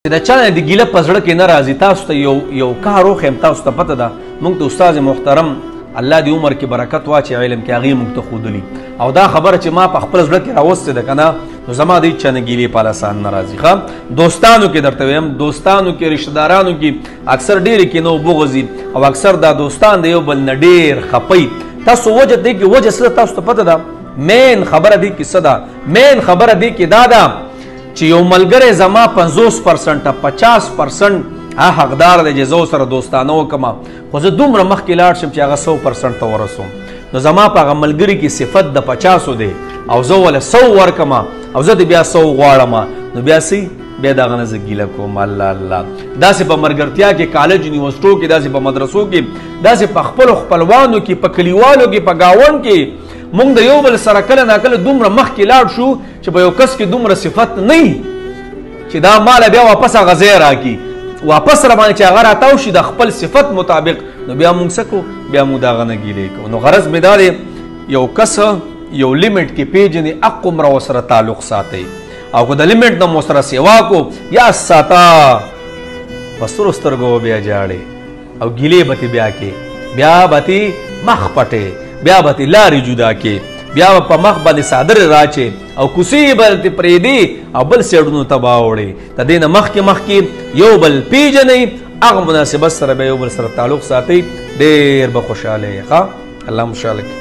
چې د چا نه د ګیله په زړه کې نه راځي. تاسو ته یو کار وښیم، تاسو ته پته ده موږ ته استاد محترم الله دې عمر کې برکت واچي علم کې هغې موږ ته ښودلي، او دا خبره چې ما په خپل زړه کې راوستې ده که نه نو زما د هېچ چا نه ګیلې په لسان نه راځي. ښه دوستانو کې درته ویم، دوستانو کې رشتهدارانو کې اکثر ډېرې کې نو بغضي او اکثر دا دوستان د یو بل نه ډېر خپئ. تاسو وجه دی کې وجه څه ده تاسو ته پته ده؟ مین خبره دی کې څه ده؟ مین خبره دی کې دا ده چې یو ملګری زما 50% 50% حقدار دی چې زه سره دوستانه وکړم، خو زه دومره مخکې لاړ شم چې هغه 100% ته ورسوم، نو زما په هغه ملګري کې صفت د 50 دی او زه ولې 100 ورکړم او زه د بیا 100 غواړم، نو بیا څه بیا دغه نه زه ګیله کوم. الله الله، داسې په ملګرتیا کې، کالج یونیورسټو کې، داسې په مدرسو کې، داسې په خپلو خپلوانو کې، په کلیوالو کې، په ګاونډ کې موږ د یو بل سره کله ناکله دومره مخکې لاړ شو چې په یو کس کې دومره صفت نه وي چې دا ماله بیا واپس هغه ځای راکړي، واپس را باندې چې هغه راتاو شي د خپل صفت مطابق، نو بیا موږ څه کوو؟ بیا موږ د هغه نه ګیلې کوو. نو غرض مې دا دی یو کس یو لیمټ کې پیژنې حق عمره ورسره تعلق ساتئ، او که د لیمټ نه مو سره سیوا کو یا ساته په سرو سترګو بیا جاړې او ګیلې به تې بیا کې، بیا به تې مخ پټې، بیا به تې لارې جدا کې، بیا به په مخ باندې څادرې راچې او کوسې به تې پرېږدي او بل سیډونو ته به اوړې. د دې نه مخکې یو بل پیژنئ، هغه مناسبت سره به یو بل سره تعلق ساتئ، ډېر به خوشحاله یې. ښه الله خوشحاله کړي.